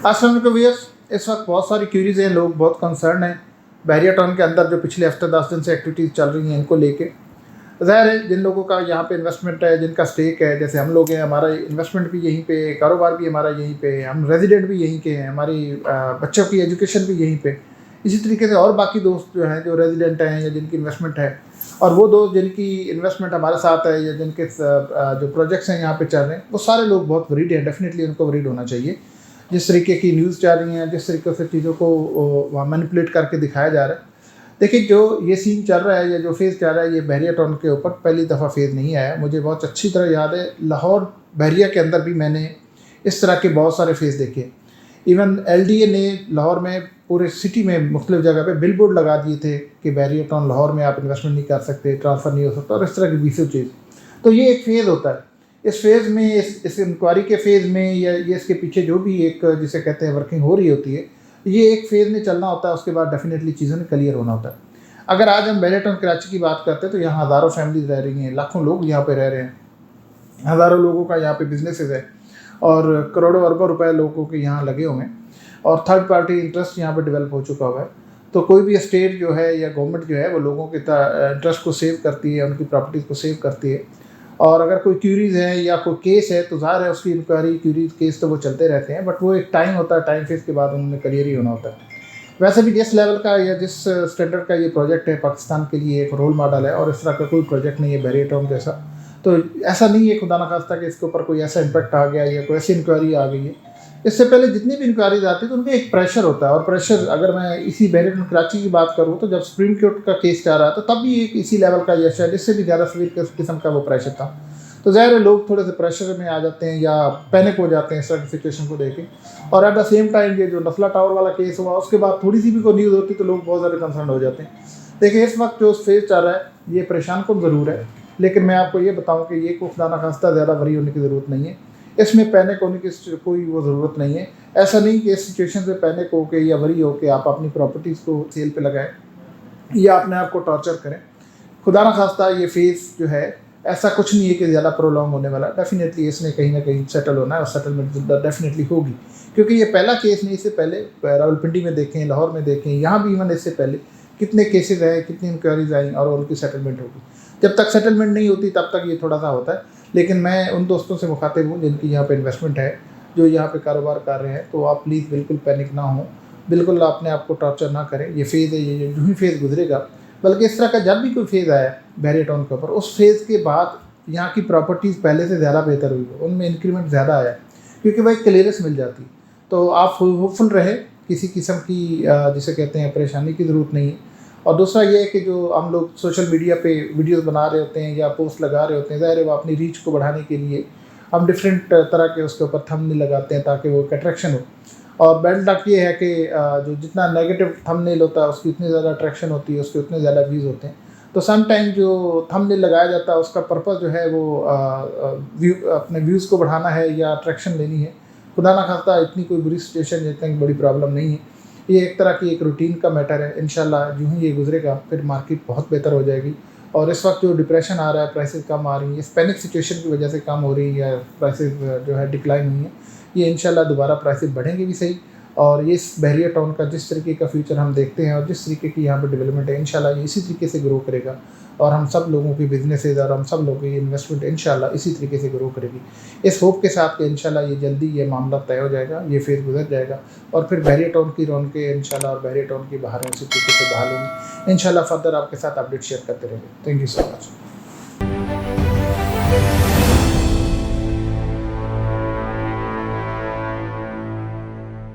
अस्सलाम वालेकुम व्यूअर्स, इस वक्त बहुत सारी क्यूरीज हैं, लोग बहुत कंसर्न हैं बहरिया टाउन के अंदर जो पिछले हफ्ते 10 दिन से एक्टिविटीज़ चल रही हैं इनको लेके। ज़ाहिर है जिन लोगों का यहाँ पे इन्वेस्टमेंट है, जिनका स्टेक है, जैसे हम लोग हैं, हमारा इन्वेस्टमेंट भी यहीं पे, कारोबार भी हमारा यहीं पे, हम रेजिडेंट भी यहीं के हैं, हमारी बच्चों की एजुकेशन भी यहीं पे। इसी तरीके से और बाकी दोस्त जो हैं जो रेजिडेंट हैं या जिनकी इन्वेस्टमेंट है, और वो दोस्त जिनकी इन्वेस्टमेंट हमारे साथ है या जिनके जो प्रोजेक्ट्स हैं यहाँ पे चल रहे हैं, वो सारे लोग बहुत वरीड हैं। डेफिनेटली उनको वरीड होना चाहिए। जिस तरीके की न्यूज़ चल रही हैं, जिस तरीके से चीज़ों को वहाँ मैनिपुलेट करके दिखाया जा रहा है। देखिए, जो ये सीन चल रहा है या जो फेज़ चल रहा है, ये बहरिया टाउन के ऊपर पहली दफ़ा फेज़ नहीं आया। मुझे बहुत अच्छी तरह याद है, लाहौर बहरिया के अंदर भी मैंने इस तरह के बहुत सारे फेज़ देखे। इवन LDA ने लाहौर में पूरे सिटी में मुख्तलिफ जगह पे बिल बोर्ड लगा दिए थे कि बहरिया टाउन लाहौर में आप इन्वेस्टमेंट नहीं कर सकते, ट्रांसफ़र नहीं हो सकता, और इस तरह की बीसों चीज़। तो ये एक फ़ेज़ होता है। इस फेज़ में, इस इंक्वायरी के फेज़ में, या ये इसके पीछे जो भी एक जिसे कहते हैं वर्किंग हो रही होती है, ये एक फ़ेज़ में चलना होता है। उसके बाद डेफिनेटली चीज़ों ने क्लियर होना होता है। अगर आज हम बहरिया टाउन कराची की बात करते हैं तो यहाँ हज़ारों फैमिलीज रह रही हैं, लाखों लोग यहाँ पे रह रहे हैं, हज़ारों लोगों का यहाँ पे बिजनेसेस है, और करोड़ों अरबों रुपए लोगों के यहाँ लगे हुए हैं, और थर्ड पार्टी इंटरेस्ट यहाँ पे डेवलप हो चुका हुआ है। तो कोई भी स्टेट जो है या गवर्नमेंट जो है, वो लोगों के इंटरेस्ट को सेव करती है, उनकी प्रॉपर्टीज़ को सेव करती है। और अगर कोई क्यूरीज़ है या कोई केस है तो ज़ाहिर है उसकी इंक्वायरी, क्यूरीज, केस तो वो चलते रहते हैं, बट वो एक टाइम होता है, टाइम फेज़ के बाद उन्होंने क्लियर ही होना होता है। वैसे भी जिस लेवल का या जिस स्टैंडर्ड का ये प्रोजेक्ट है, पाकिस्तान के लिए एक रोल मॉडल है, और इस तरह का कोई प्रोजेक्ट नहीं है बहरिया टाउन जैसा। तो ऐसा नहीं है खुदा न खास्ता कि इसके ऊपर कोई ऐसा इम्पैक्ट आ गया या कोई ऐसी इंक्वायरी आ गई है। इससे पहले जितनी भी इंक्वायरीज आती है तो उनका एक प्रेशर होता है, और प्रेशर, अगर मैं इसी बहरिया टाउन कराची की बात करूँ तो जब सुप्रीम कोर्ट का केस जा रहा था तब भी एक इसी लेवल का या शायद इससे भी ज़्यादा सवीर किस्म का वो प्रेशर था। तो ज़ाहिर है लोग थोड़े से प्रेशर में आ जाते हैं या पैनिक हो जाते हैं इस तरह की सिचुएशन को देख के। और एट द सेम टाइम ये जो नफला टावर वाला केस हुआ, उसके बाद थोड़ी सी भी कोई न्यूज़ होती तो लोग बहुत ज़्यादा कंसर्न हो जाते हैं। देखिए, इस वक्त जो फेज़ चल रहा है ये परेशान कौन ज़रूर है, लेकिन मैं आपको ये बताऊँ कि ये को खुदा न खास्ता ज़्यादा वरी होने की ज़रूरत नहीं है। इसमें पैनिक होने की कोई वो ज़रूरत नहीं है। ऐसा नहीं कि इस सिचुएशन से पैनिक हो के या वरी हो के आप अपनी प्रॉपर्टीज़ को सेल पे लगाएं या अपने आप को टॉर्चर करें। खुदा न खास्ता ये फेज़ जो है, ऐसा कुछ नहीं है कि ज़्यादा प्रोलॉन्ग होने वाला। डेफिनेटली इसने कहीं ना कहीं सेटल होना है, और सेटलमेंट डेफिनेटली होगी, क्योंकि ये पहला केस नहीं। इससे पहले रावलपिंडी में देखें, लाहौर में देखें, यहाँ भी इवन इससे पहले कितने केसेस आए, कितनी इंक्वायरीज आई, और उनकी सेटलमेंट होगी। जब तक सेटलमेंट नहीं होती तब तक ये थोड़ा सा होता है। लेकिन मैं उन दोस्तों से मुखातिब हूँ जिनकी यहाँ पे इन्वेस्टमेंट है, जो यहाँ पे कारोबार कर रहे हैं, तो आप प्लीज़ बिल्कुल पैनिक ना हो, बिल्कुल अपने आप को टॉर्चर ना करें। ये फेज़ है, ये जो ही फेज़ गुजरेगा। बल्कि इस तरह का जब भी कोई फेज़ आया बहरिया टाउन के ऊपर, उस फेज़ के बाद यहाँ की प्रॉपर्टीज़ पहले से ज़्यादा बेहतर हुई, उनमें इंक्रीमेंट ज़्यादा आया, क्योंकि वह क्लियरेंस मिल जाती। तो आप होपफुल रहे, किसी किस्म की जिसे कहते हैं परेशानी की ज़रूरत नहीं है। और दूसरा ये है कि जो हम लोग सोशल मीडिया पे वीडियोस बना रहे होते हैं या पोस्ट लगा रहे होते हैं, ज़ाहिर है वो अपनी रीच को बढ़ाने के लिए हम डिफरेंट तरह के उसके ऊपर थंबनेल लगाते हैं ताकि वो एक अट्रैक्शन हो। और बैड लक ये है कि जो जितना नेगेटिव थंबनेल होता है उसकी उतनी ज़्यादा अट्रैक्शन होती है, उसके उतने ज़्यादा व्यूज़ होते हैं। तो सम टाइम जो थंबनेल लगाया जाता है उसका पर्पस जो है वो अपने व्यूज़ को बढ़ाना है या अट्रैक्शन लेनी है। खुदा ना खास्ता इतनी कोई बुरी सिचुएशन, इतनी बड़ी प्रॉब्लम नहीं है। ये एक तरह की एक रूटीन का मैटर है। इंशाल्लाह जो ही ये गुजरेगा फिर मार्केट बहुत बेहतर हो जाएगी। और इस वक्त जो डिप्रेशन आ रहा है, प्राइसेस कम आ रही हैं, इस पैनिक सिचुएशन की वजह से कम हो रही है, या प्राइसेस जो है डिक्लाइन हुई हैं, ये इंशाल्लाह दोबारा प्राइसेस बढ़ेंगे भी सही। और ये इस बहरिया टाउन का जिस तरीके का फ्यूचर हम देखते हैं और जिस तरीके की यहाँ पर डेवलपमेंट है, इंशाल्लाह ये इसी तरीके से ग्रो करेगा, और हम सब लोगों की बिजनेसेस और हम सब लोगों की इन्वेस्टमेंट इंशाल्लाह इसी तरीके से ग्रो करेगी। इस होप के साथ कि इंशाल्लाह ये जल्दी ये मामला तय हो जाएगा, ये फेज़ गुजर जाएगा, और फिर बहरिया टाउन की रौनकें इंशाल्लाह और बहरिया टाउन की बहारें उसी तरीके से बहाल होंगी। इंशाल्लाह फर्दर आपके साथ अपडेट शेयर करते रहेंगे। Thank you so much.